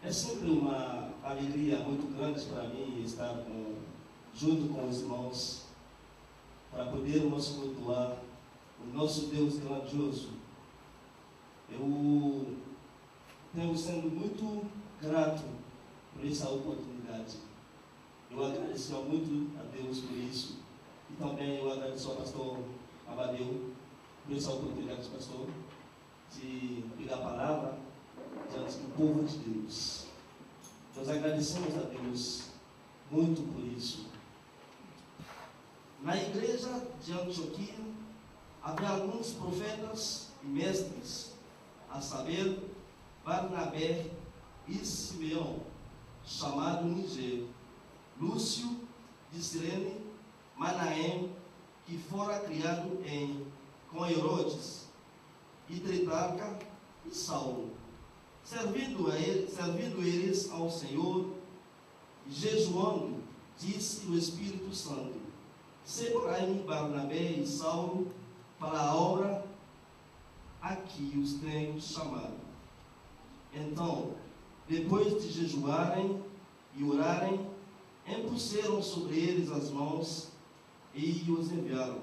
É sempre uma alegria muito grande para mim estar junto com os irmãos para podermos cultuar o nosso Deus grandioso. Eu tenho sendo muito grato por essa oportunidade. Eu agradeço muito a Deus por isso. E também eu agradeço ao pastor Amadeu por essa oportunidade, pastor, de pegar a palavra diante do povo de Deus. Nós agradecemos a Deus muito por isso. Na igreja de Antioquia havia alguns profetas e mestres, a saber, Barnabé e Simeão, chamado Niger, Lúcio de Cirene, Manaém, que fora criado com Herodes, e Tritarca e Saulo, servindo eles ao Senhor, e jejuando, disse o Espírito Santo: separai-me Barnabé e Saulo para a obra a que os tenho chamado. Então, depois de jejuarem e orarem, impuseram sobre eles as mãos e os enviaram.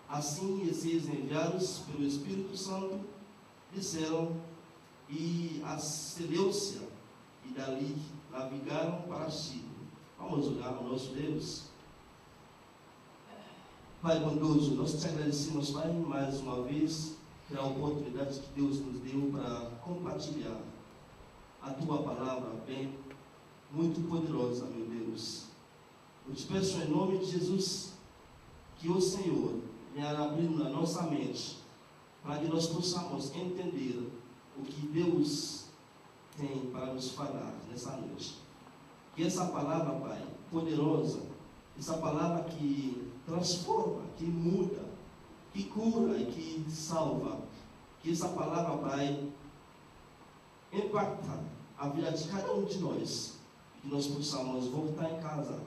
Assim, esses enviados pelo Espírito Santo desceram e a Seleucia, e dali navegaram para Chipre. Vamos orar ao nosso Deus. Pai bondoso, nós te agradecemos, Pai, mais uma vez pela oportunidade que Deus nos deu para compartilhar a tua palavra, bem, muito poderosa, meu Deus. Eu te peço em nome de Jesus que o Senhor venha abrindo a nossa mente para que nós possamos entender o que Deus tem para nos falar nessa noite. Que essa palavra, Pai, poderosa, essa palavra que transforma, que muda, que cura e que salva, que essa palavra, Pai, impacta a vida de cada um de nós, que nós possamos voltar em casa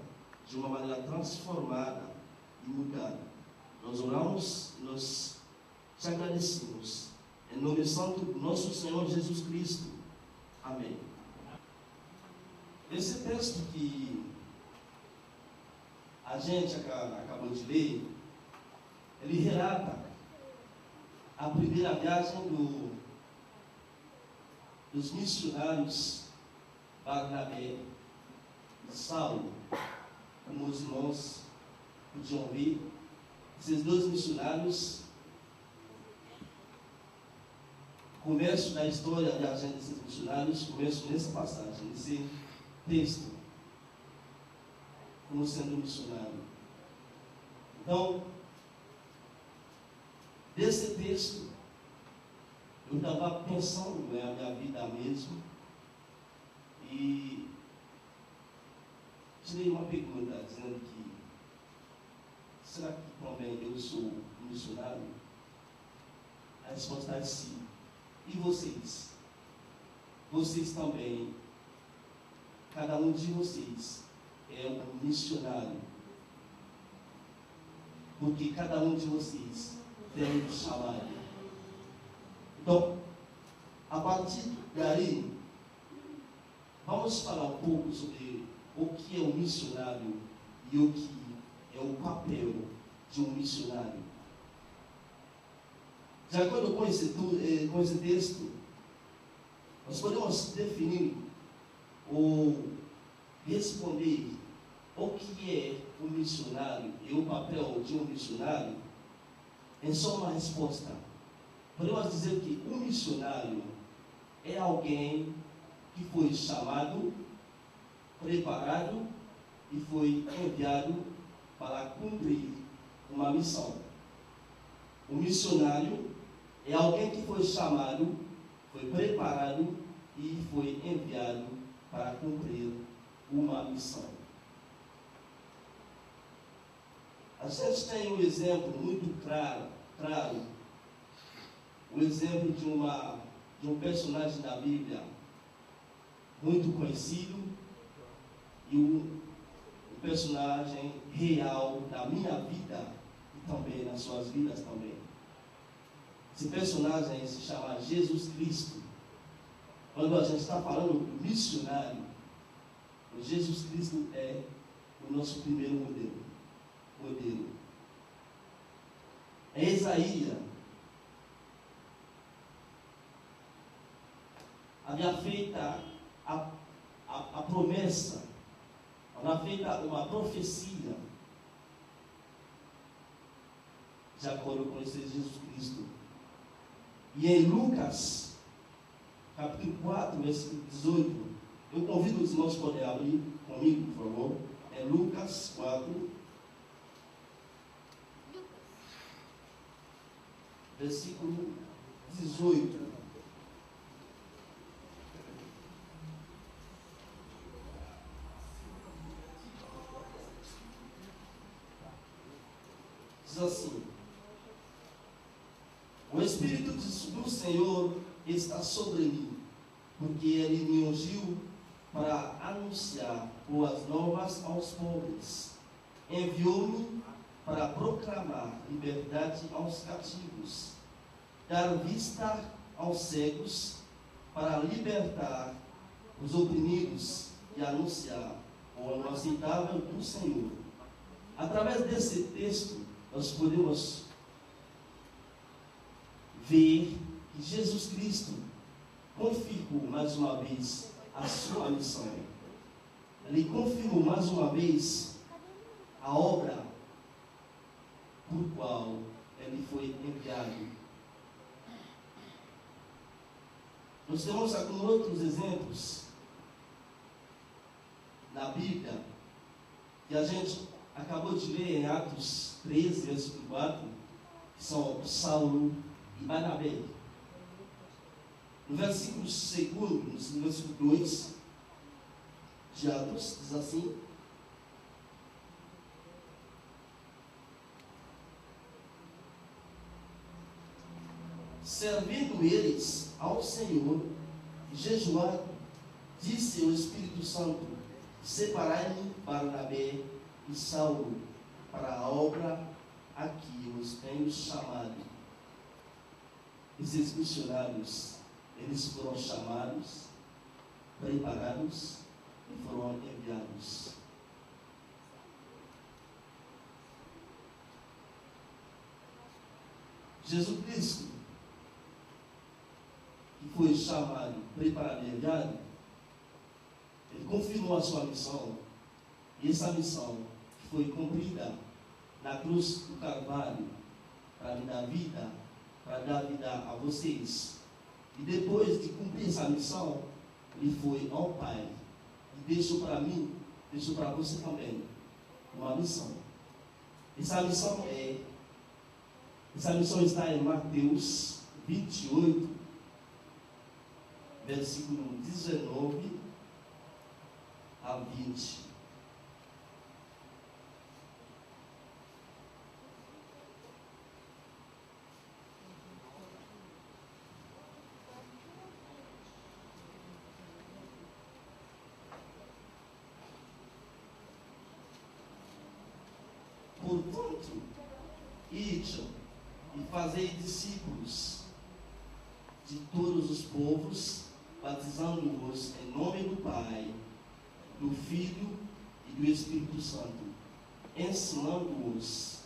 de uma maneira transformada e mudada. Nós oramos e nós te agradecemos. Em nome santo do nosso Senhor Jesus Cristo. Amém. Esse texto que a gente acabou de ler, ele relata a primeira viagem dos missionários Barnabé e Saulo. Como os irmãos podiam ver, esses dois missionários começo da história da agenda desses missionários, começo nessa passagem, nesse texto, como sendo missionário. Então, desse texto, eu estava pensando na minha vida mesmo e tirei uma pergunta dizendo que será que também eu sou missionário? A resposta é sim. E vocês? Vocês também, cada um de vocês é um missionário. Porque cada um de vocês tem um chamado. Então, a partir daí, vamos falar um pouco sobre o que é um missionário e o que é o papel de um missionário. De acordo com esse texto, nós podemos definir ou responder o que é um missionário e o papel de um missionário em só uma resposta. Podemos dizer que um missionário é alguém que foi chamado, preparado e foi enviado para cumprir uma missão. O missionário é alguém que foi chamado, foi preparado e foi enviado para cumprir uma missão. A gente tem um exemplo muito claro, o exemplo de um personagem da Bíblia muito conhecido e um personagem real da minha vida e também nas suas vidas também. Esse personagem se chama Jesus Cristo. Quando a gente está falando do missionário, o Jesus Cristo é o nosso primeiro modelo. Em Isaías, havia feita a promessa, havia feita uma profecia de acordo com esse Jesus Cristo. E em Lucas, capítulo 4, versículo 18, eu convido os irmãos a poderem abrir comigo, por favor. É Lucas 4, versículo 18. Diz assim: o Espírito do Senhor está sobre mim, porque Ele me ungiu para anunciar boas novas aos pobres. Enviou-me para proclamar liberdade aos cativos, dar vista aos cegos, para libertar os oprimidos e anunciar o ano aceitável do Senhor. Através desse texto, nós podemos ver que Jesus Cristo confirmou mais uma vez a sua missão. Ele confirmou mais uma vez a obra por qual ele foi enviado. Nós temos alguns outros exemplos na Bíblia que a gente acabou de ler em Atos 13, versículo 4, que são Saulo e Barnabé. No versículo 2, no versículo 2 de Atos, diz assim: servindo eles ao Senhor, jejuando, disse o Espírito Santo: separai-me Barnabé e Saulo para a obra a que os tenho chamado. Esses missionários, eles foram chamados, preparados e foram enviados. Jesus Cristo, que foi chamado, preparado e enviado, ele confirmou a sua missão. E essa missão foi cumprida na cruz do Calvário para me dar vida, para dar vida a vocês E depois de cumprir essa missão, ele foi ao Pai e deixou para mim, deixou para você também, uma missão. Essa missão está em Mateus 28, versículo 19 a 20. Portanto, ide e fazei discípulos de todos os povos, batizando-os em nome do Pai, do Filho e do Espírito Santo, ensinando-os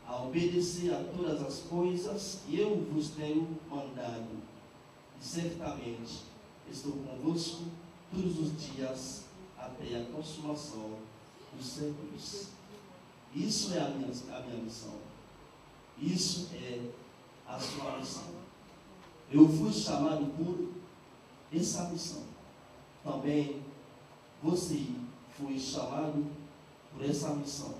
a obedecer a todas as coisas que eu vos tenho mandado. E certamente estou convosco todos os dias até a consumação dos séculos. Isso é a minha missão. Isso é a sua missão. Eu fui chamado por essa missão. Também você foi chamado por essa missão.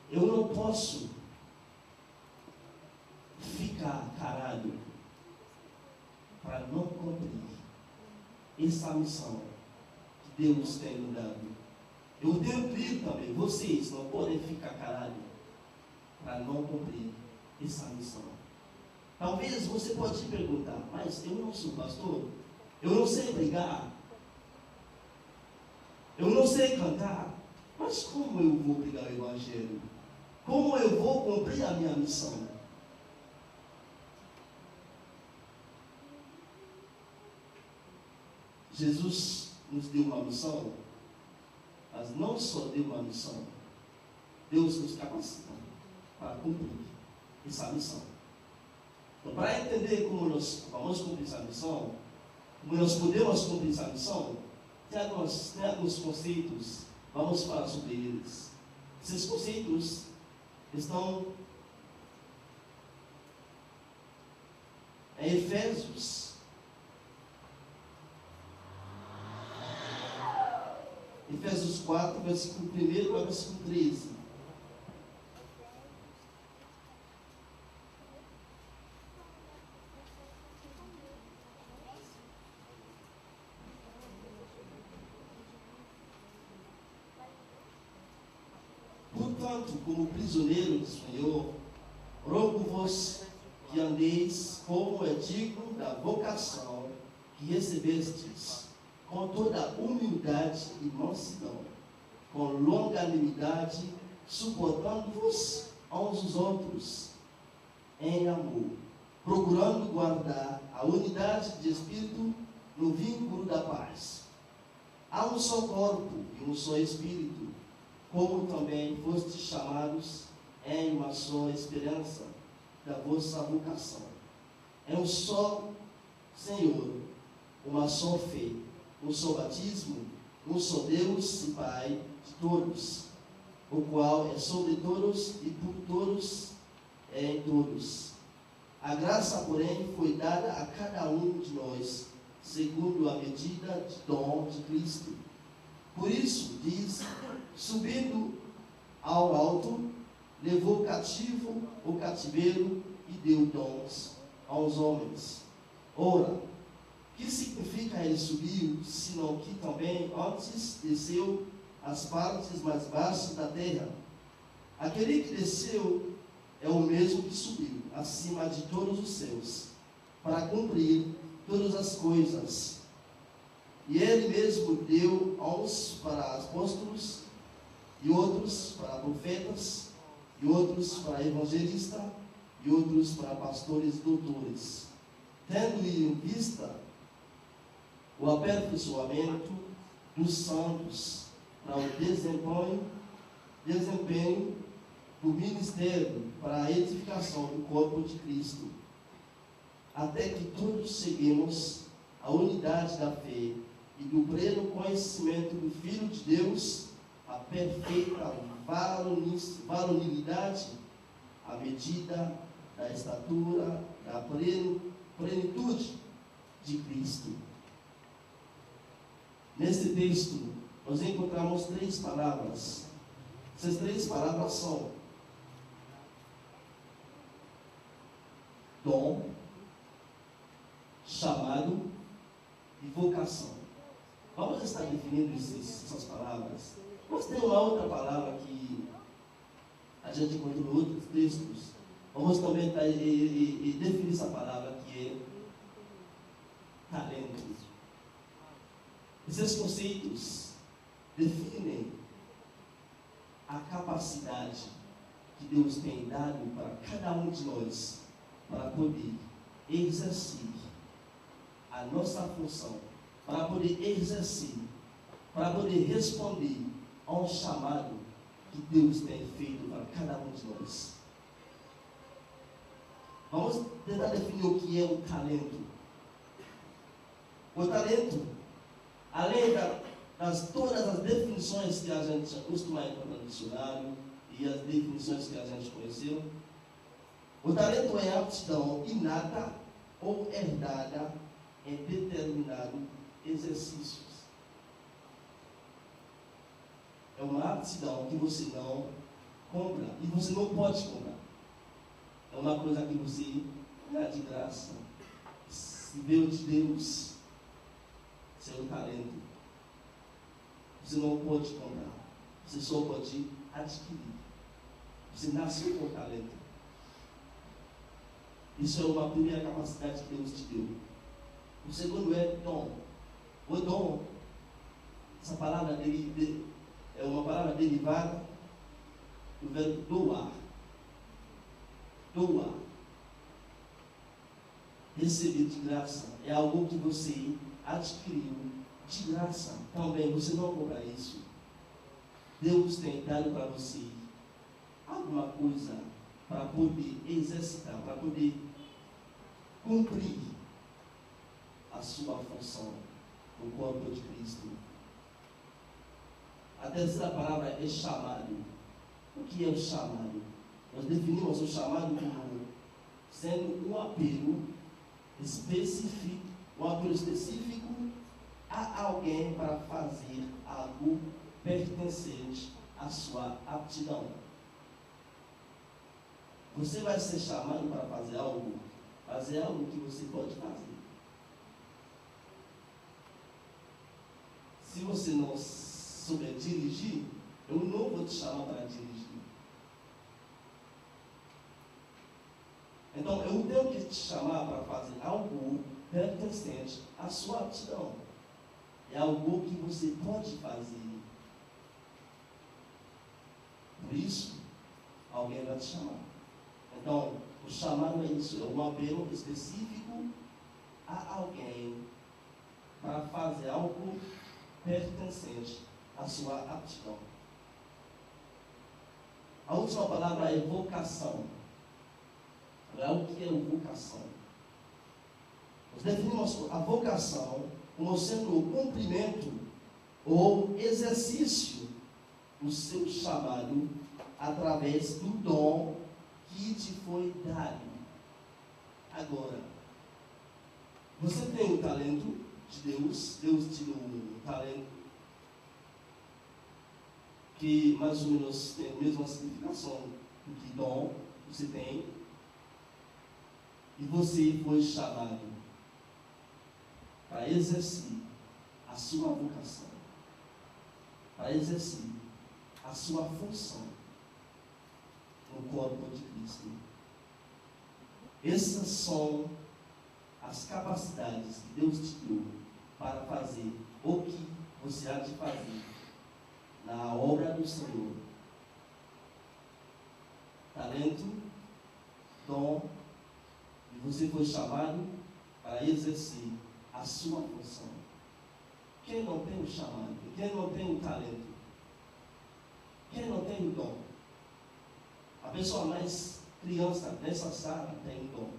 Eu não posso ficar calado para não cumprir essa missão que Deus tem me dado. Eu tenho pedido também, vocês não podem ficar calados para não cumprir essa missão. Talvez você pode se perguntar, mas eu não sou pastor, eu não sei pregar, eu não sei cantar, mas como eu vou pregar o Evangelho? Como eu vou cumprir a minha missão? Jesus nos deu uma missão, mas não só deu uma missão, Deus nos capacita para cumprir essa missão. Então, para entender como nós vamos cumprir essa missão, como nós podemos cumprir essa missão, tem alguns conceitos, vamos falar sobre eles. Esses conceitos estão em Efésios. Efésios 4, versículo 1 ao versículo 13. Portanto, como prisioneiro do Senhor, rogo-vos que andeis como é digno da vocação que recebestes, com toda humildade e mansidão, com longanimidade, suportando-vos uns aos outros em amor, procurando guardar a unidade de espírito no vínculo da paz. Há um só corpo e um só espírito, como também fostes chamados em uma só esperança da vossa vocação. É um só Senhor, uma só fé, um só batismo, um só Deus e Pai de todos, o qual é sobre todos e por todos é em todos. A graça, porém, foi dada a cada um de nós, segundo a medida de dom de Cristo. Por isso, diz, subindo ao alto, levou cativo o cativeiro e deu dons aos homens. Ora, que significa ele subiu, senão que também antes desceu às partes mais baixas da terra? Aquele que desceu é o mesmo que subiu acima de todos os céus, para cumprir todas as coisas. E ele mesmo deu uns para apóstolos, e outros para profetas, e outros para evangelistas, e outros para pastores e doutores, tendo em vista o aperfeiçoamento dos santos para o desempenho do ministério, para a edificação do corpo de Cristo, até que todos cheguemos à unidade da fé e do pleno conhecimento do Filho de Deus, a perfeita varonilidade, à medida da estatura, da plenitude de Cristo. Nesse texto, nós encontramos 3 palavras. Essas 3 palavras são dom, chamado e vocação. Vamos estar definindo essas palavras. Mas tem uma outra palavra que a gente encontra em outros textos. Vamos também definir essa palavra, que é talento. Esses conceitos definem a capacidade que Deus tem dado para cada um de nós para poder exercer a nossa função, para poder exercer, para poder responder a um chamado que Deus tem feito para cada um de nós. Vamos tentar definir o que é o talento. O talento, além das todas as definições que a gente costuma encontrar no dicionário e as definições que a gente conheceu, o talento é a aptidão inata ou herdada em determinado exercícios. É uma aptidão que você não compra e você não pode comprar. É uma coisa que você dá de graça. Se veio de Deus, seu talento. Você não pode comprar. Você só pode adquirir. Você nasceu com talento. Isso é uma primeira capacidade que Deus te deu. O segundo é dom. O dom, essa palavra é uma palavra derivada do verbo doar. Doar. Receber de graça é algo que você adquiriu de graça. Também você não compra isso. Deus tem dado para você alguma coisa para poder exercitar, para poder cumprir a sua função no corpo de Cristo. A terceira palavra é chamado. O que é o chamado? Nós definimos o chamado como sendo um apelo específico a alguém para fazer algo pertencente à sua aptidão. Você vai ser chamado para fazer algo que você pode fazer. Se você não souber dirigir, eu não vou te chamar para dirigir. Então, eu tenho que te chamar para fazer algo pertencente à sua aptidão. É algo que você pode fazer. Por isso, alguém vai te chamar. Então, o chamado é isso, é um apelo específico a alguém para fazer algo pertencente à sua aptidão. A última palavra é vocação. Agora, o que é vocação? Nós definimos a vocação como sendo o cumprimento ou exercício do seu chamado através do dom que te foi dado. Agora, você tem o talento de Deus te deu um talento que mais ou menos tem a mesma significação do que dom você tem, e você foi chamado para exercer a sua vocação, para exercer a sua função no corpo de Cristo. Essas são as capacidades que Deus te deu para fazer o que você há de fazer na obra do Senhor. Talento, dom, e você foi chamado para exercer a sua função. Quem não tem o chamado? Quem não tem o talento? Quem não tem o dom? A pessoa mais criança dessa sala tem dom.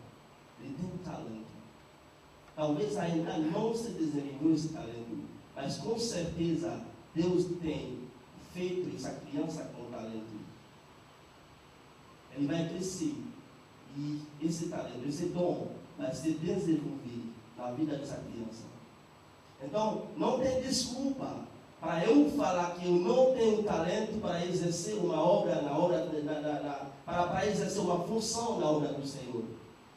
Ele tem talento. Talvez ainda não se desenvolveu esse talento, mas com certeza Deus tem feito essa criança com talento. ele vai crescer. E esse talento, esse dom, vai se desenvolver na vida dessa criança. Então, não tem desculpa para eu falar que eu não tenho talento para exercer uma obra para exercer uma função na obra do Senhor.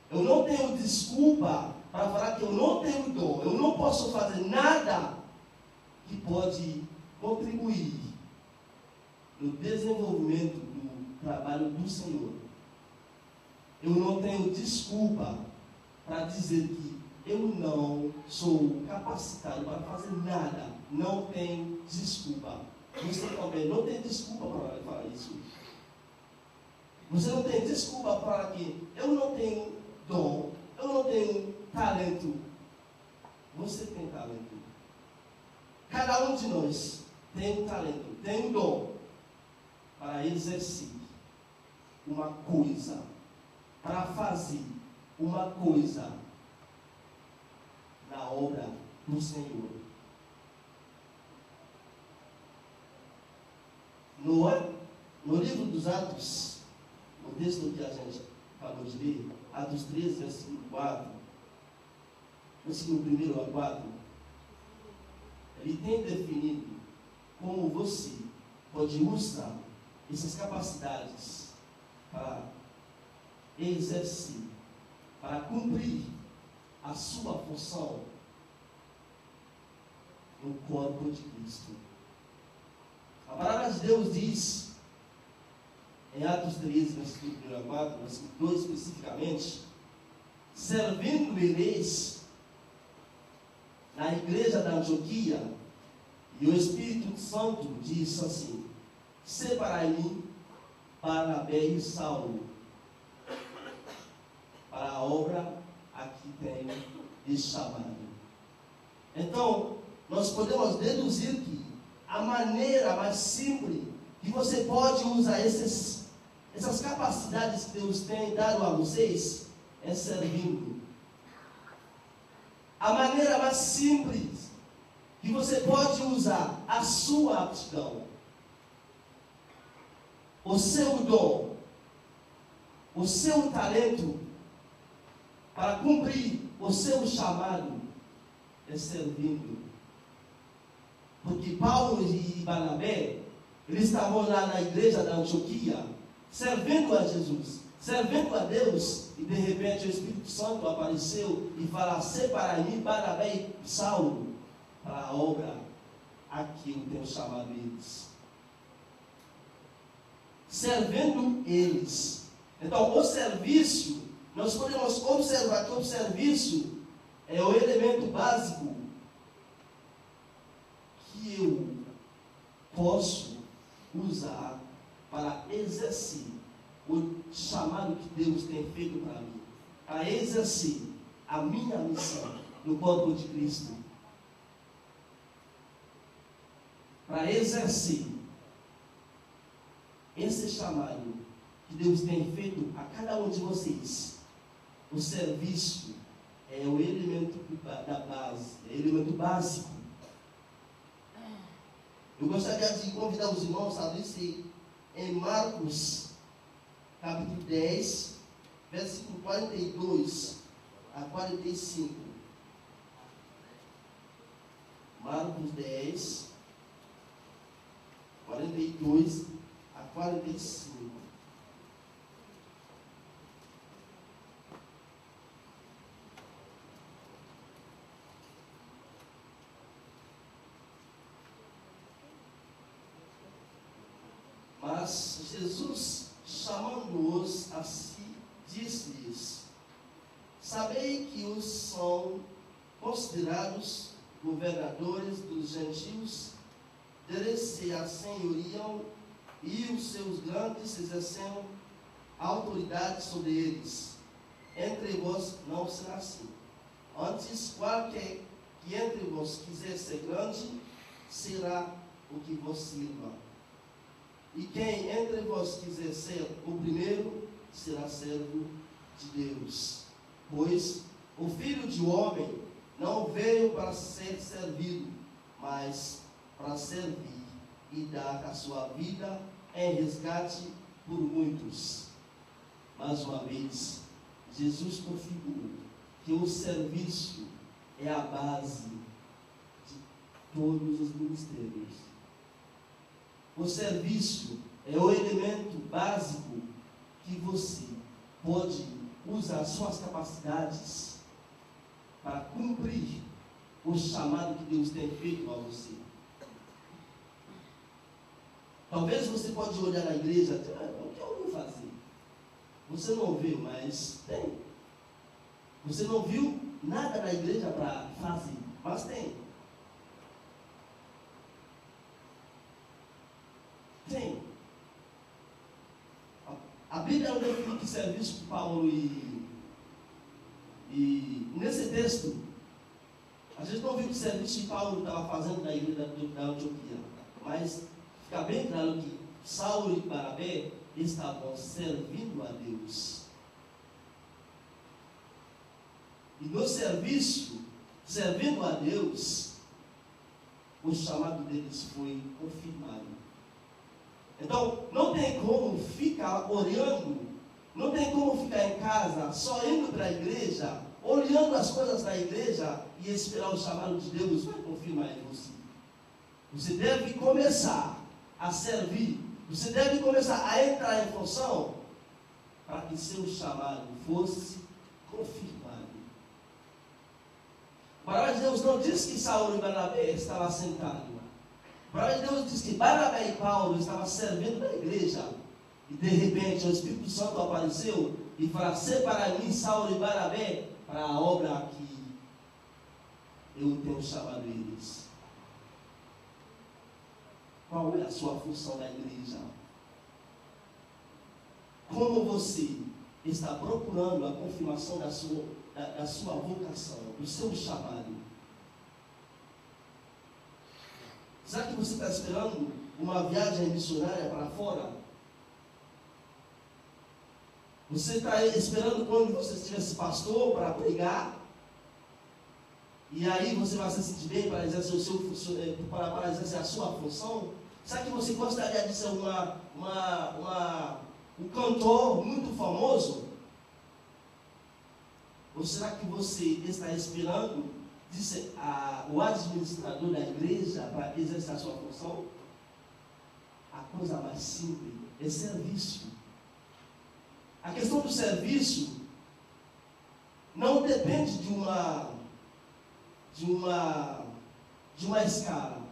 Eu não tenho desculpa para falar que eu não tenho dom. Eu não posso fazer nada que pode contribuir no desenvolvimento do trabalho do Senhor. Eu não tenho desculpa para dizer que eu não sou capacitado para fazer nada. Não tem desculpa. Você também não tem desculpa para falar isso. Você não tem desculpa para que eu não tenho dom, eu não tenho talento. Você tem talento. Cada um de nós tem um talento, tem um dom para exercer uma coisa, para fazer uma coisa na obra do Senhor. No livro dos Atos, no texto que a gente acabou de ler, Atos 13, versículo 4, versículo 1 a 4, ele tem definido como você pode usar essas capacidades para exercer, para cumprir a sua função no corpo de Cristo. A palavra de Deus diz, em Atos 13, versículo 1 a 4, versículo 2 especificamente, servindo eles na igreja da Antioquia, e o Espírito Santo disse assim: separai-me Barnabé e Saulo para a obra a que tenho lhes chamado. Então, nós podemos deduzir que a maneira mais simples que você pode usar essas capacidades que Deus tem dado a vocês é servindo. A maneira mais simples que você pode usar a sua aptidão, o seu dom, o seu talento para cumprir o seu chamado é servindo. Porque Paulo e Barnabé, eles estavam lá na igreja da Antioquia, servindo a Jesus, servindo a Deus, e de repente o Espírito Santo apareceu e fala: separai-me Barnabé e Saulo para a obra a que eu tenho chamado eles. Servindo eles. Então, o serviço, nós podemos observar que o serviço é o elemento básico que eu posso usar para exercer o chamado que Deus tem feito para mim, para exercer a minha missão no corpo de Cristo, para exercer esse chamado que Deus tem feito a cada um de vocês. O serviço é o elemento da base, é o elemento básico. Eu gostaria de convidar os irmãos a ler em Marcos, capítulo 10, versículo 42 a 45. Marcos 10, 42 a 45. Mas Jesus, chamando-os a si, disse-lhes: sabei que os são considerados governadores dos gentios, deles se assenhoriam, e os seus grandes exercem autoridade sobre eles. Entre vós não será assim. Antes, qualquer que entre vós quiser ser grande, será o que vos sirva. E quem entre vós quiser ser o primeiro, será servo de Deus. Pois o Filho do Homem não veio para ser servido, mas para servir e dar a sua vida em resgate por muitos. mais uma vez, Jesus confirmou que o serviço é a base de todos os ministérios. O serviço é o elemento básico que você pode usar suas capacidades para cumprir o chamado que Deus tem feito a você. Talvez você pode olhar na igreja e dizer, o que eu vou fazer? Você não vê, mas tem. Você não viu nada na igreja para fazer, mas tem. Tem. A Bíblia não define que serviço de Paulo e nesse texto, a gente não viu que serviço de Paulo estava fazendo na igreja da Antioquia, mas fica bem claro que Saulo e Barnabé estavam servindo a Deus. E no serviço, servindo a Deus, o chamado deles foi confirmado. Então, não tem como ficar orando, não tem como ficar em casa, só indo para a igreja, olhando as coisas da igreja e esperar o chamado de Deus vai confirmar em você. Você deve começar a servir, você deve começar a entrar em função para que seu chamado fosse confirmado. A palavra de Deus não diz que Saulo e Barnabé estavam sentados. A palavra de Deus diz que Barnabé e Paulo estavam servindo na igreja. E de repente o Espírito Santo apareceu e falou: separa mim, Saulo e Barnabé, para a obra que eu tenho chamado eles. Qual é a sua função na igreja? Como você está procurando a confirmação da sua vocação, do seu chamado? Será que você está esperando uma viagem missionária para fora? Você está esperando quando você tivesse pastor para pregar? E aí você vai se sentir bem para exercer para exercer a sua função? Será que você gostaria de ser um cantor muito famoso? Ou será que você está esperando de ser o administrador da igreja para exercer a sua função? A coisa mais simples é serviço. A questão do serviço não depende de uma escala.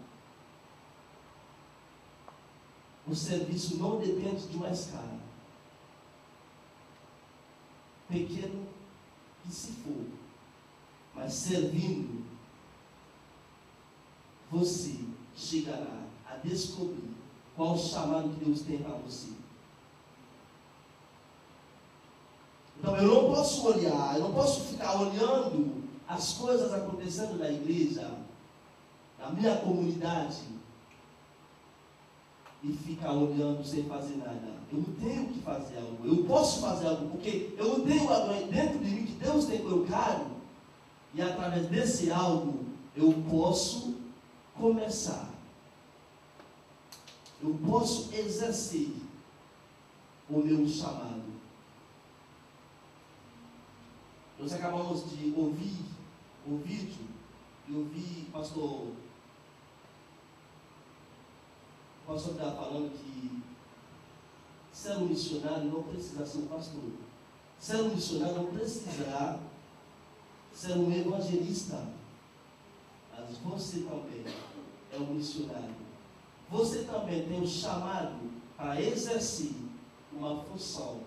O serviço não depende de uma escala. Pequeno que se for, mas servindo, você chegará a descobrir qual o chamado que Deus tem para você. Então eu não posso olhar, eu não posso ficar olhando as coisas acontecendo na igreja, na minha comunidade, e ficar olhando sem fazer nada. Eu tenho que fazer algo, eu posso fazer algo, porque eu tenho algo dentro de mim que Deus tem colocado, e através desse algo eu posso começar. Eu posso exercer o meu chamado. Nós acabamos de ouvir um vídeo, e ouvir o pastor estava falando que ser um missionário não precisa ser um pastor. Ser um missionário não precisa ser um evangelista. Mas você também é um missionário. Você também tem um chamado para exercer uma função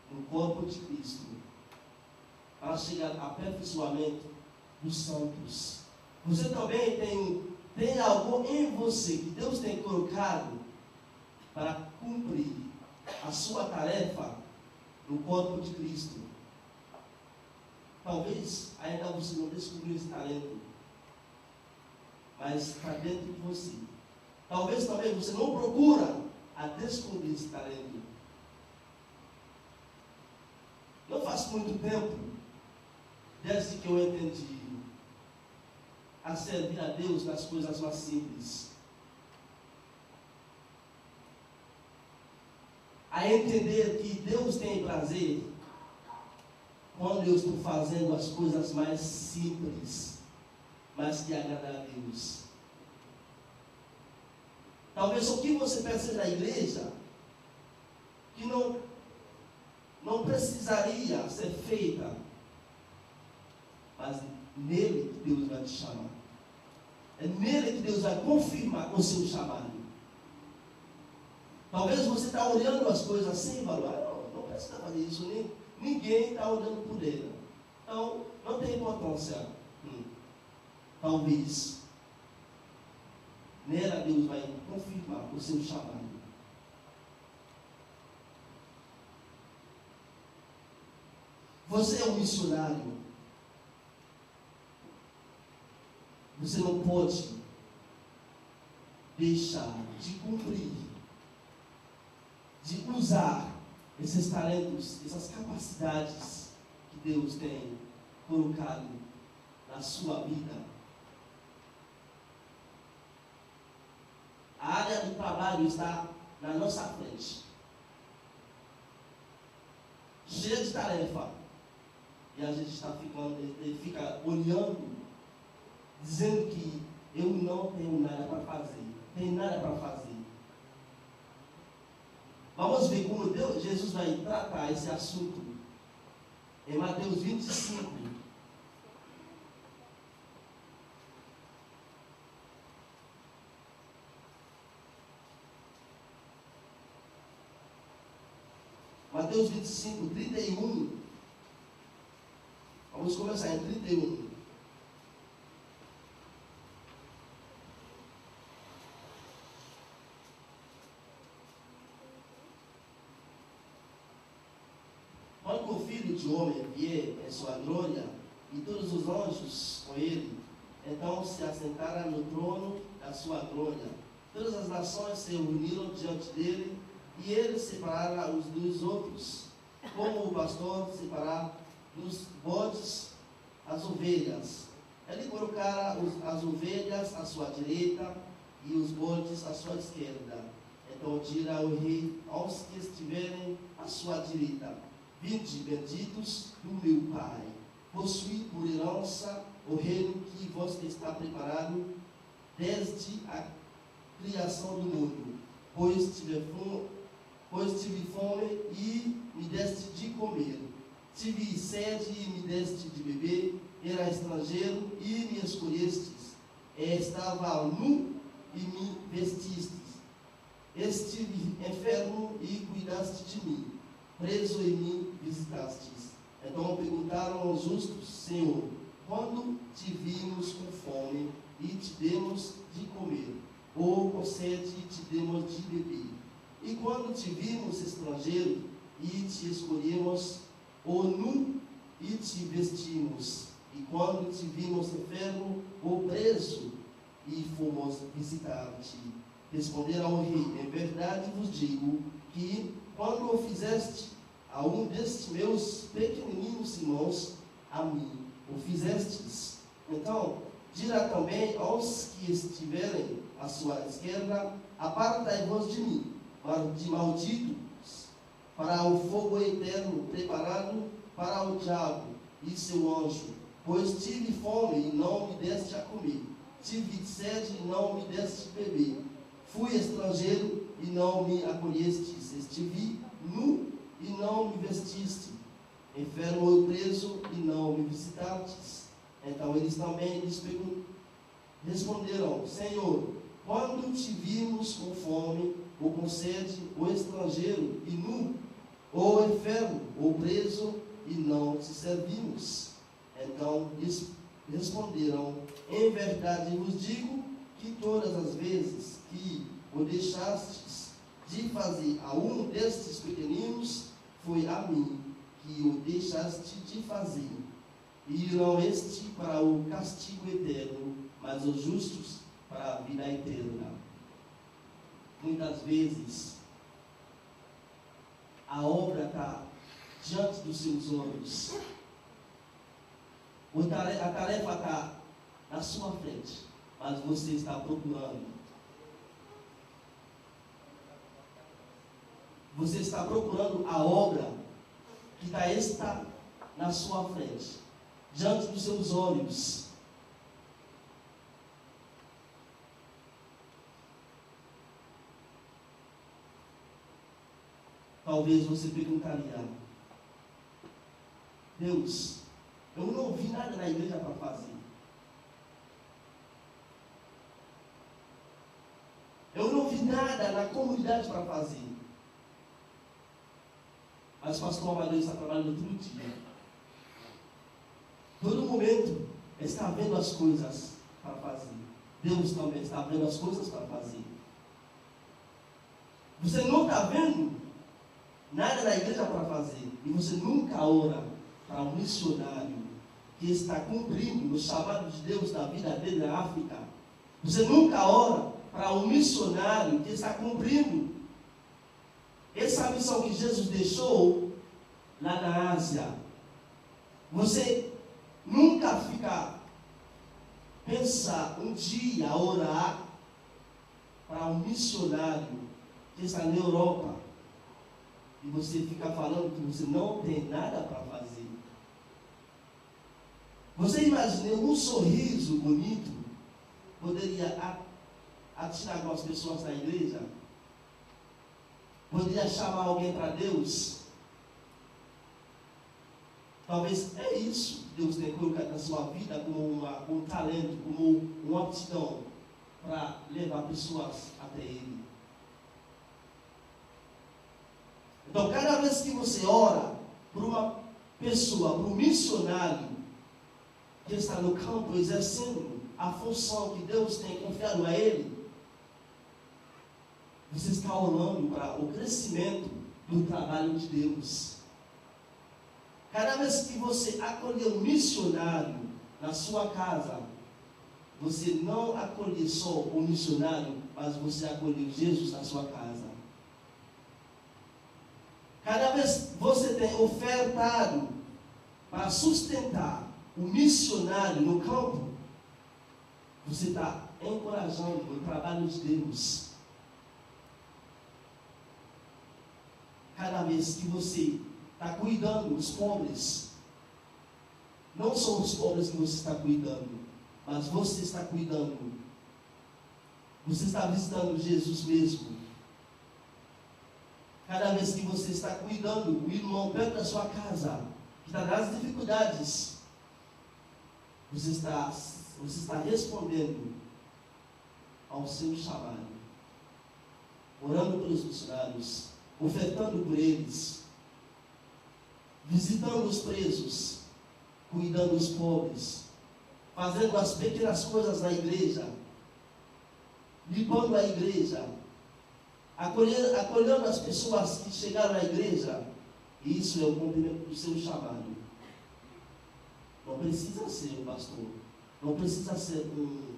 no corpo de Cristo, para chegar ao aperfeiçoamento dos santos. Você também tem algo em você que Deus tem colocado para cumprir a sua tarefa no corpo de Cristo. Talvez ainda você não descobriu esse talento, mas está dentro de você. Talvez também você não procura a descobrir esse talento. Não faz muito tempo, desde que eu entendi a servir a Deus nas coisas mais simples. A a entender que Deus tem prazer quando eu estou fazendo as coisas mais simples, mas que agradam a Deus. Talvez o que você pensa da igreja, que não precisaria ser feita, mas nele que Deus vai te chamar. É nele que Deus vai confirmar o seu chamado. Talvez você está olhando as coisas sem valor. Não precisa fazer isso, ninguém está olhando por ele. Então, não tem importância. Talvez nela Deus vai confirmar o seu chamado. Você é um missionário. Você não pode deixar de cumprir, de usar esses talentos, essas capacidades que Deus tem colocado na sua vida. A área do trabalho está na nossa frente, cheia de tarefa, e a gente fica olhando, dizendo que eu não tenho nada para fazer, tem nada para fazer. Vamos ver como Jesus vai tratar esse assunto em Mateus 25. Mateus 25, 31. Vamos começar em 31. Quando o Filho de Homem vier em sua glória, e todos os anjos com ele, então se assentará no trono da sua glória. Todas as nações se reuniram diante dele, e ele separará uns dos outros, como o pastor separa dos bodes as ovelhas. Ele colocará as ovelhas à sua direita e os bodes à sua esquerda. Então dirá o rei aos que estiverem à sua direita: vinde, benditos do meu Pai, possuí por herança o reino que vos está preparado desde a criação do mundo. Pois tive fome e me deste de comer, tive sede e me deste de beber, era estrangeiro e me escolhestes, estava nu e me vestistes, estive enfermo e cuidaste de mim, preso e me visitastes. Então perguntaram os justos: Senhor, quando te vimos com fome e te demos de comer, ou com sede e te demos de beber? E quando te vimos estrangeiro e te escolhemos, ou nu e te vestimos? E quando te vimos enfermo ou preso e fomos visitar-te? Responderam ao rei: em verdade vos digo que quando o fizeste a um destes meus pequeninos irmãos, a mim o fizestes. Então dirá também aos que estiverem à sua esquerda: apartai-vos de mim, de malditos, para o fogo eterno preparado para o diabo e seu anjo. Pois tive fome e não me deste a comer, tive sede e não me deste a beber, fui estrangeiro e não me acolhestes, estive nu e não me vestiste, enfermo ou preso e não me visitastes. Então eles também lhes responderam: Senhor, quando te vimos com fome, ou com sede, ou estrangeiro e nu, ou enfermo, ou preso, e não te servimos? Então lhes responderam: em verdade vos digo que todas as vezes que o deixastes de fazer a um destes pequeninos, foi a mim que o deixaste de fazer. E irão este para o castigo eterno, mas os justos para a vida eterna. Muitas vezes a obra está diante dos seus olhos, a tarefa está na sua frente, mas você está procurando. Você está procurando a obra que está na sua frente, diante dos seus olhos. Talvez você perguntaria: Deus, eu não vi nada na igreja para fazer. Eu não vi nada na comunidade para fazer. Mas o pastor Amadeu está trabalhando todo dia. Todo momento está vendo as coisas para fazer. Deus também está vendo as coisas para fazer. Você não está vendo nada na igreja para fazer. E você nunca ora para um missionário que está cumprindo o chamado de Deus na vida dele na África. Você nunca ora para um missionário que está cumprindo essa missão que Jesus deixou lá na Ásia. Você nunca pensa um dia orar para um missionário que está na Europa e você fica falando que você não tem nada para fazer. Você imagina um sorriso bonito poderia atirar algumas pessoas na igreja? Poderia chamar alguém para Deus? Talvez é isso que Deus tem colocado na sua vida como um talento, como uma aptidão para levar pessoas até Ele. Então, cada vez que você ora por uma pessoa, por um missionário que está no campo exercendo a função que Deus tem confiado a ele, você está orando para o crescimento do trabalho de Deus. Cada vez que você acolher um missionário na sua casa, você não acolhe só o missionário, mas você acolheu Jesus na sua casa. Cada vez que você tem ofertado para sustentar o missionário no campo, você está encorajando o trabalho de Deus. Cada vez que você está cuidando dos pobres, não são os pobres que você está cuidando, mas você está cuidando. Você está visitando Jesus mesmo. Cada vez que você está cuidando do irmão perto da sua casa, que está nas dificuldades, você está respondendo ao seu chamado, orando pelos missionários, ofertando por eles, visitando os presos, cuidando dos pobres, fazendo as pequenas coisas na igreja, limpando a igreja, acolhendo as pessoas que chegaram na igreja. Isso é o cumprimento do seu chamado. Não precisa ser um pastor, não precisa ser um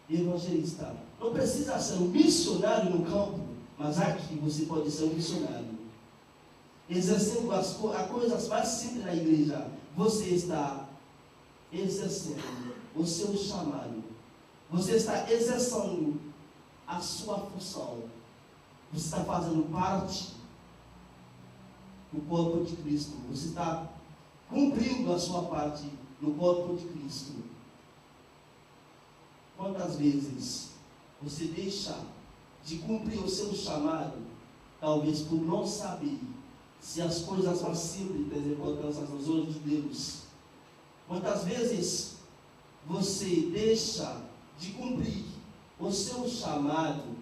evangelista, não precisa ser um missionário no campo, mas aqui você pode ser um missionário. Exercendo as coisas mais simples na igreja, você está exercendo o seu chamado. Você está exercendo a sua função. Você está fazendo parte do corpo de Cristo. Você está cumprindo a sua parte no corpo de Cristo. Quantas vezes você deixa de cumprir o seu chamado, talvez por não saber se as coisas mais simples têm importância nos olhos de Deus? Quantas vezes você deixa de cumprir o seu chamado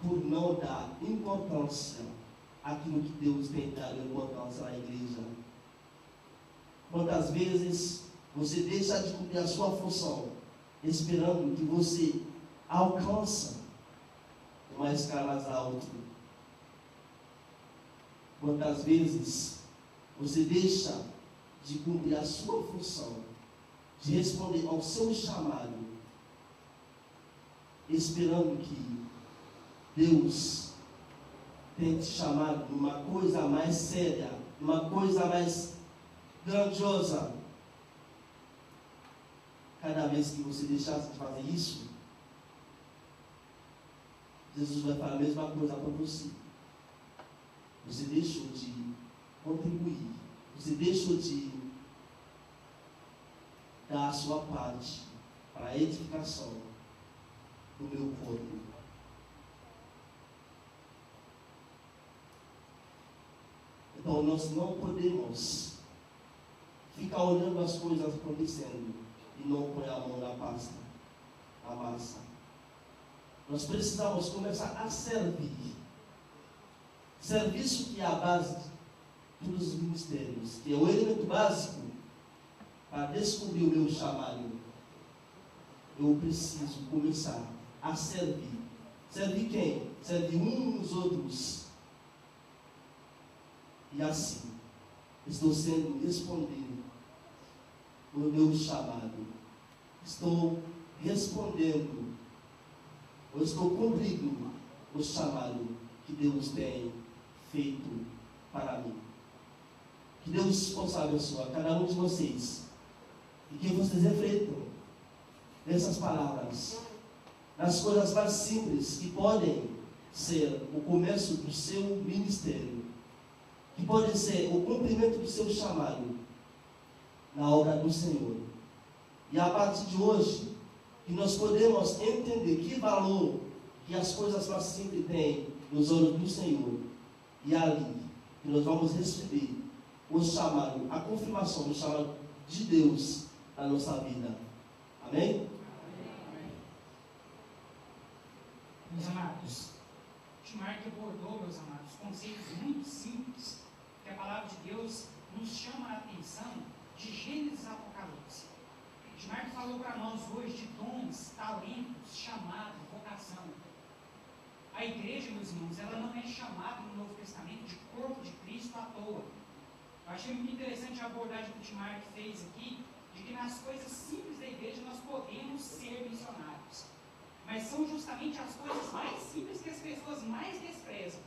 por não dar importância àquilo que Deus tem dado importância na igreja? Quantas vezes você deixa de cumprir a sua função, esperando que você alcance uma escala mais alta? Quantas vezes você deixa de cumprir a sua função, de responder ao seu chamado, esperando que Deus tem te chamado numa coisa mais séria, numa coisa mais grandiosa? Cada vez que você deixasse de fazer isso, Jesus vai falar a mesma coisa para você. Você deixou de contribuir. Você deixou de dar a sua parte para a edificação do meu corpo. Então nós não podemos ficar olhando as coisas acontecendo e não pôr a mão na pasta, na massa. Nós precisamos começar a servir. Serviço que é a base de todos os ministérios, que é o elemento básico para descobrir o meu chamado. Eu preciso começar a servir. Servir quem? Servir uns outros. E assim, estou sendo respondido no meu chamado. Estou respondendo, ou estou cumprindo o chamado que Deus tem feito para mim. Que Deus possa abençoar cada um de vocês e que vocês refletam nessas palavras, nas coisas mais simples que podem ser o começo do seu ministério, que podem ser o cumprimento do seu chamado na obra do Senhor. E a partir de hoje, que nós podemos entender que valor que as coisas mais simples têm nos olhos do Senhor. E ali, que nós vamos receber o chamado, a confirmação do chamado de Deus na nossa vida. Amém? Meus amados, Timark abordou, meus amados, conceitos muito simples que a palavra de Deus nos chama a atenção de Gênesis a Apocalipse. Timark falou para nós hoje de dons, talentos, chamado, vocação. A igreja, meus irmãos, ela não é chamada no Novo Testamento de corpo de Cristo à toa. Eu achei muito interessante a abordagem que o Timark fez aqui, de que nas coisas simples da igreja nós podemos ser missionários. Mas são justamente as coisas mais simples que as pessoas mais desprezam.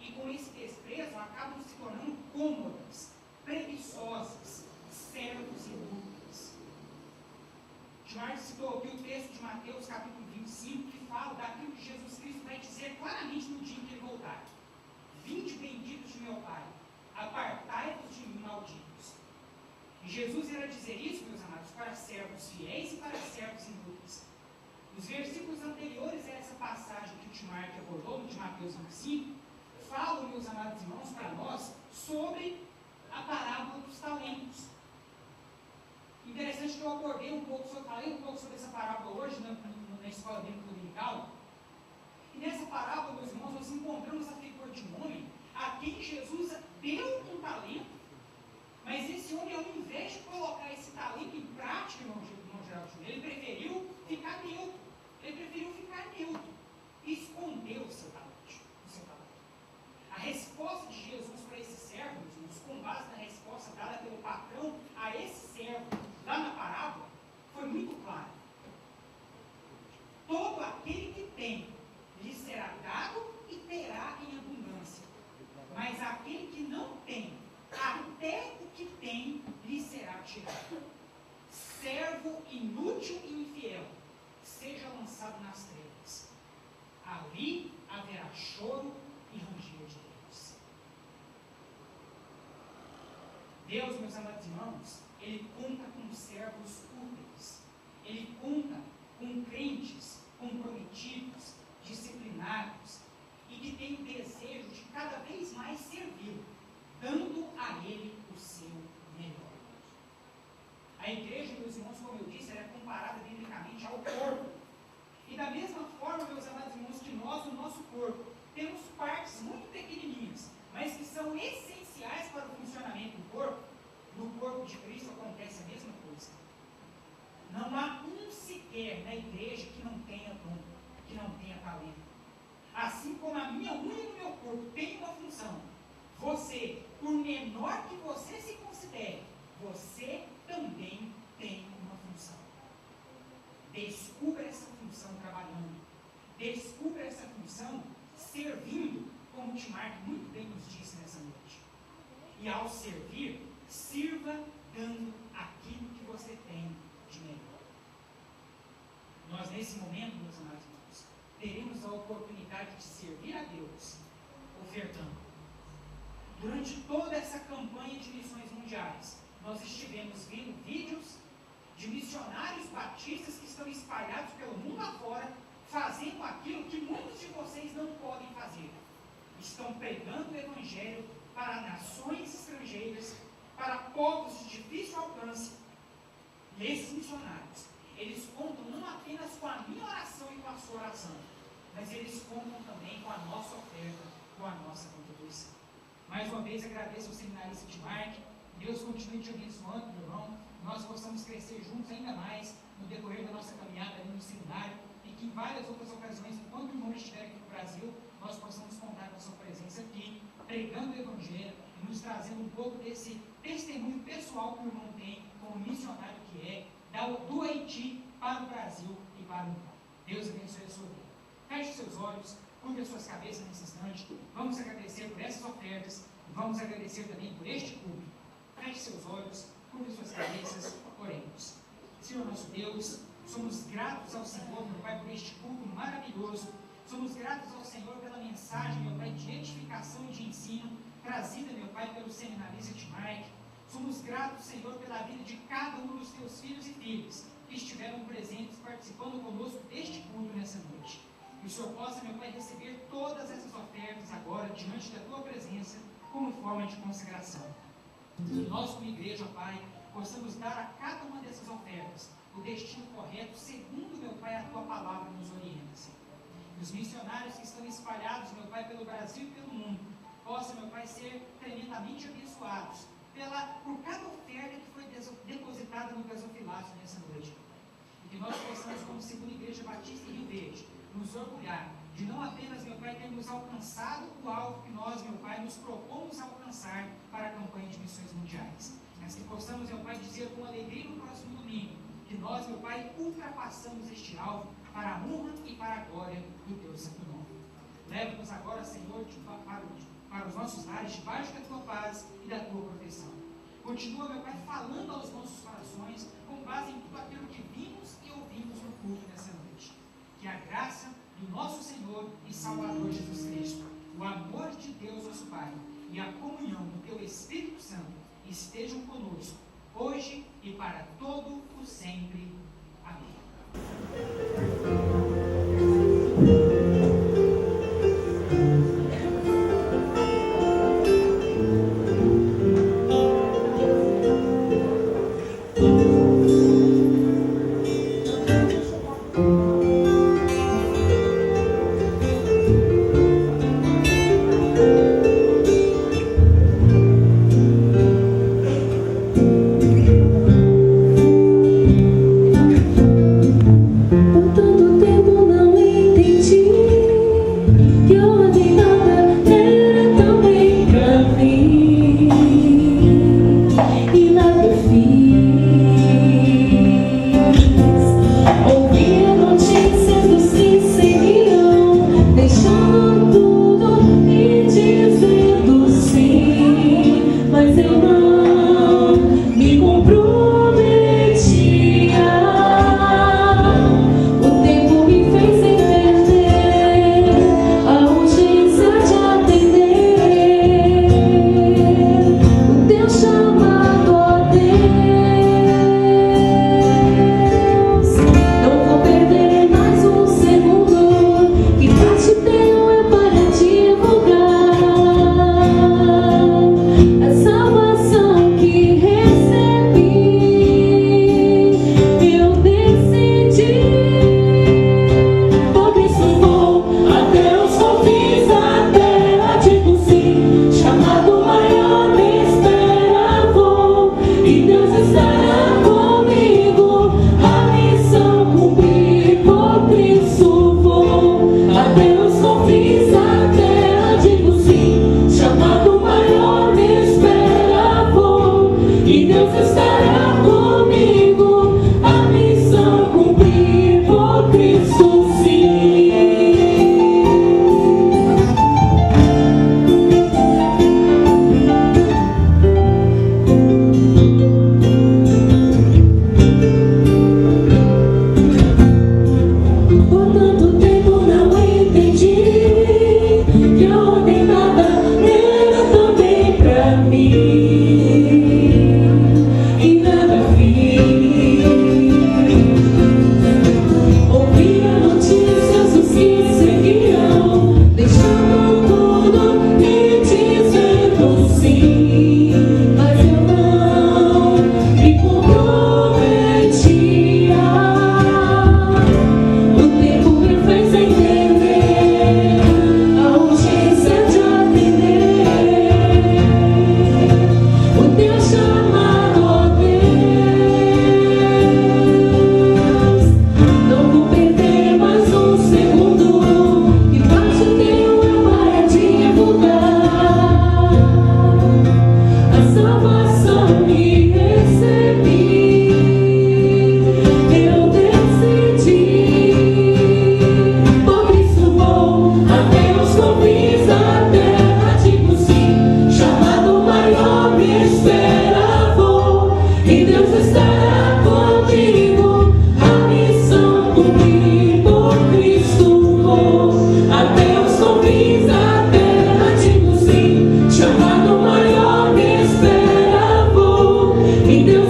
E com esse desprezo acabam se tornando cômodas, preguiçosas, servos inúteis. Timark citou aqui o texto de Mateus capítulo 25, que fala daquilo que Jesus Cristo vai dizer claramente no dia em que ele voltar. Vinde benditos de meu Pai, apartai-vos de mim, malditos. E Jesus irá dizer isso, meus amados, para servos fiéis e para servos inúteis. Os versículos anteriores a essa passagem que o Timark abordou, no de Mateus 25, falam, meus amados irmãos, para nós, sobre a parábola dos talentos. Interessante que eu abordei falei um pouco sobre essa parábola hoje na escola bíblica dominical. E nessa parábola, meus irmãos, nós encontramos a figura de um homem a quem Jesus deu um talento, mas esse homem, ao invés de colocar esse talento em prática, irmão Geraldo, ele preferiu ficar neutro. E escondeu o seu talento. A resposta de Jesus para esse servo, meus irmãos, com base na resposta dada pelo patrão a esse servo, lá na parábola, foi muito clara. Todo aquele que tem, lhe será dado e terá em abundância. Mas aquele que não tem, até o que tem, lhe será tirado. Servo inútil e infiel, seja lançado nas trevas. Ali haverá choro e ranger de dentes. Deus, meus amados irmãos, Ele conta com servos úteis. Ele conta com crentes comprometidos, disciplinados e que têm o desejo de cada vez mais servir, dando a Ele o seu melhor. A igreja, meus irmãos, como eu disse, ela é comparada biblicamente ao corpo. E da mesma forma, meus amados irmãos, que nós, no nosso corpo, temos partes muito pequenininhas, mas que são essenciais para o funcionamento do corpo. No corpo de Cristo acontece a mesma coisa. Não há um sequer na igreja que não tenha dom, que não tenha talento. Assim como a minha unha no meu corpo tem uma função, você, por menor que você se considere, você também tem uma função. Descubra essa função trabalhando. Descubra essa função servindo, como o Timark muito bem nos disse nessa noite. E ao servir, sirva dando aquilo que você tem de melhor. Nós, nesse momento, meus amados irmãos, teremos a oportunidade de servir a Deus, ofertando. Durante toda essa campanha de missões mundiais, nós estivemos vendo vídeos de missionários batistas que estão espalhados pelo mundo afora, fazendo aquilo que muitos de vocês não podem fazer. Estão pregando o Evangelho para nações estrangeiras, para povos de difícil alcance. E esses missionários, eles contam não apenas com a minha oração e com a sua oração, mas eles contam também com a nossa oferta, com a nossa contribuição. Mais uma vez agradeço ao seminarista Timar, Deus continue te abençoando, meu irmão, nós possamos crescer juntos ainda mais no decorrer da nossa caminhada ali no seminário, e que em várias outras ocasiões, enquanto o irmão estiver aqui no Brasil, nós possamos contar com a sua presença aqui, pregando o Evangelho e nos trazendo um pouco desse testemunho pessoal que o irmão tem como missionário que é, do Haiti para o Brasil e para o mundo. Deus abençoe a sua vida. Feche seus olhos, curve as suas cabeças nesse instante. Vamos agradecer por essas ofertas e vamos agradecer também por este culto. Feche seus olhos, curve as suas cabeças, oremos. Senhor nosso Deus, somos gratos ao Senhor, meu Pai, por este culto maravilhoso. Somos gratos ao Senhor pela mensagem, meu Pai, de edificação e de ensino trazida, meu Pai, pelo seminarista Timar. Somos gratos, Senhor, pela vida de cada um dos teus filhos e filhas que estiveram presentes, participando conosco deste culto nessa noite. Que o Senhor possa, meu Pai, receber todas essas ofertas agora diante da tua presença como forma de consagração. Que nós, como igreja, Pai, possamos dar a cada uma dessas ofertas o destino correto, segundo, meu Pai, a tua palavra nos orienta, Senhor. Que os missionários que estão espalhados, meu Pai, pelo Brasil e pelo mundo, possam, meu Pai, ser tremendamente abençoados por cada oferta que foi depositada no gasofilácio nessa noite. E que nós possamos, como segunda Igreja Batista em Rio Verde, nos orgulhar de não apenas, meu Pai, termos alcançado o alvo que nós, meu Pai, nos propomos alcançar para a campanha de missões mundiais, mas que possamos, meu Pai, dizer com alegria no próximo domingo que nós, meu Pai, ultrapassamos este alvo para a honra e para a glória do teu santo nome. Leva-nos agora, Senhor, para os nossos lares, debaixo da tua paz e da tua proteção. Continua, meu Pai, falando aos nossos corações, com base em tudo aquilo que vimos e ouvimos no culto nessa noite. Que a graça do nosso Senhor e Salvador Jesus Cristo, o amor de Deus, nosso Pai, e a comunhão do teu Espírito Santo estejam conosco, hoje e para todo o sempre. Amém. Por tanto tempo não entendi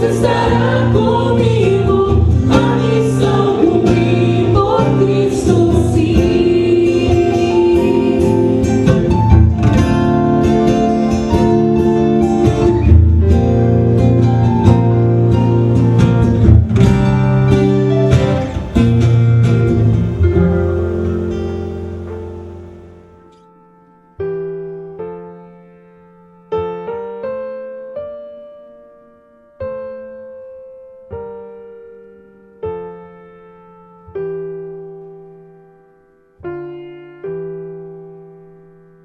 estará conosco.